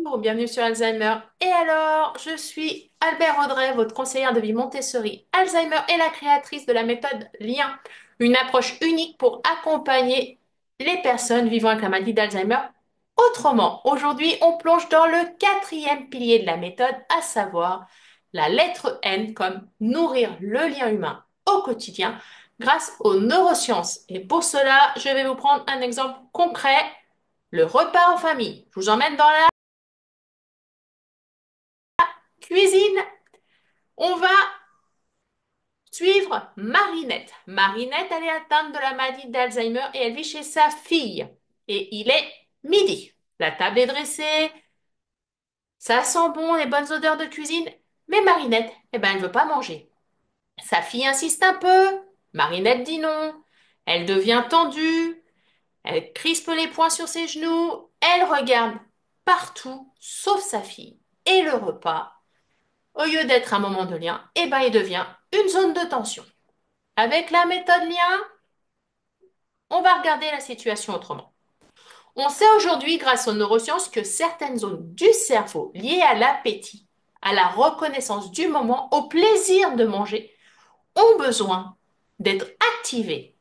Bonjour, bienvenue sur Alzheimer. Et alors, je suis Albert Audrey, votre conseillère de vie Montessori Alzheimer et la créatrice de la méthode Lien, une approche unique pour accompagner les personnes vivant avec la maladie d'Alzheimer. Autrement, aujourd'hui, on plonge dans le quatrième pilier de la méthode, à savoir la lettre N comme nourrir le lien humain au quotidien grâce aux neurosciences. Et pour cela, je vais vous prendre un exemple concret, le repas en famille. Je vous emmène dans la cuisine. On va suivre Marinette. Marinette, elle est atteinte de la maladie d'Alzheimer et elle vit chez sa fille. Et il est midi. La table est dressée, ça sent bon, les bonnes odeurs de cuisine. Mais Marinette, eh ben, elle ne veut pas manger. Sa fille insiste un peu. Marinette dit non. Elle devient tendue. Elle crispe les poings sur ses genoux. Elle regarde partout, sauf sa fille. Et le repas, au lieu d'être un moment de lien, eh ben, il devient une zone de tension. Avec la méthode lien, on va regarder la situation autrement. On sait aujourd'hui, grâce aux neurosciences, que certaines zones du cerveau liées à l'appétit, à la reconnaissance du moment, au plaisir de manger, ont besoin d'être activées.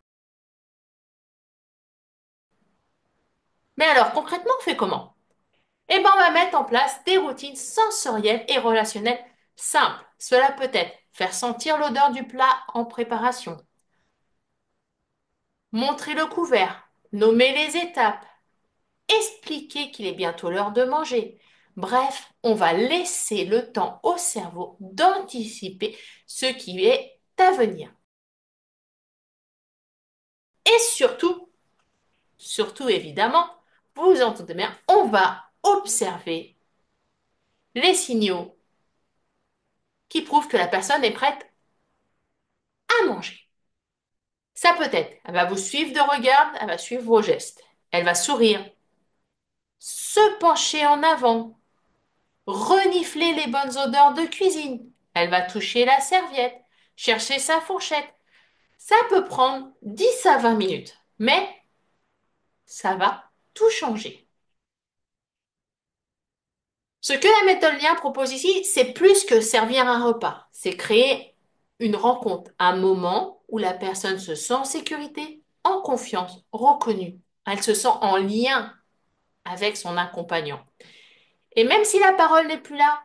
Mais alors, concrètement, on fait comment? Eh ben, on va mettre en place des routines sensorielles et relationnelles simples. Cela peut être faire sentir l'odeur du plat en préparation, montrer le couvert, nommer les étapes, expliquer qu'il est bientôt l'heure de manger. Bref, on va laisser le temps au cerveau d'anticiper ce qui est à venir. Et surtout évidemment, vous vous entendez bien, on va observer les signaux qui prouvent que la personne est prête à manger. Ça peut être, elle va vous suivre de regard, elle va suivre vos gestes, elle va sourire, se pencher en avant, renifler les bonnes odeurs de cuisine. Elle va toucher la serviette, chercher sa fourchette. Ça peut prendre 10 à 20 minutes, mais ça va tout changer. Ce que la méthode lien propose ici, c'est plus que servir un repas. C'est créer une rencontre, un moment où la personne se sent en sécurité, en confiance, reconnue. Elle se sent en lien avec son accompagnant. Et même si la parole n'est plus là,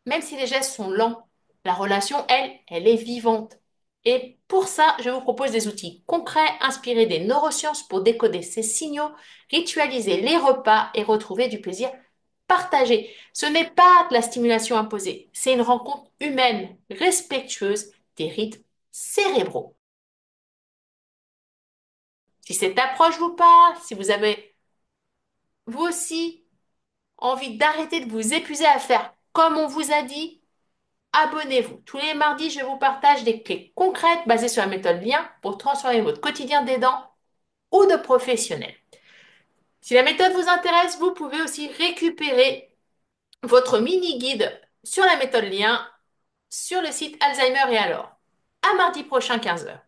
même si les gestes sont lents, la relation, elle est vivante. Et pour ça, je vous propose des outils concrets inspirés des neurosciences pour décoder ces signaux, ritualiser les repas et retrouver du plaisir partagé. Ce n'est pas de la stimulation imposée, c'est une rencontre humaine, respectueuse des rythmes cérébraux. Si cette approche vous parle, si vous avez vous aussi envie d'arrêter de vous épuiser à faire comme on vous a dit, abonnez-vous. Tous les mardis, je vous partage des clés concrètes basées sur la méthode Lien pour transformer votre quotidien d'aidant ou de professionnel. Si la méthode vous intéresse, vous pouvez aussi récupérer votre mini-guide sur la méthode Lien sur le site Alzheimer et alors. À mardi prochain, 15 heures.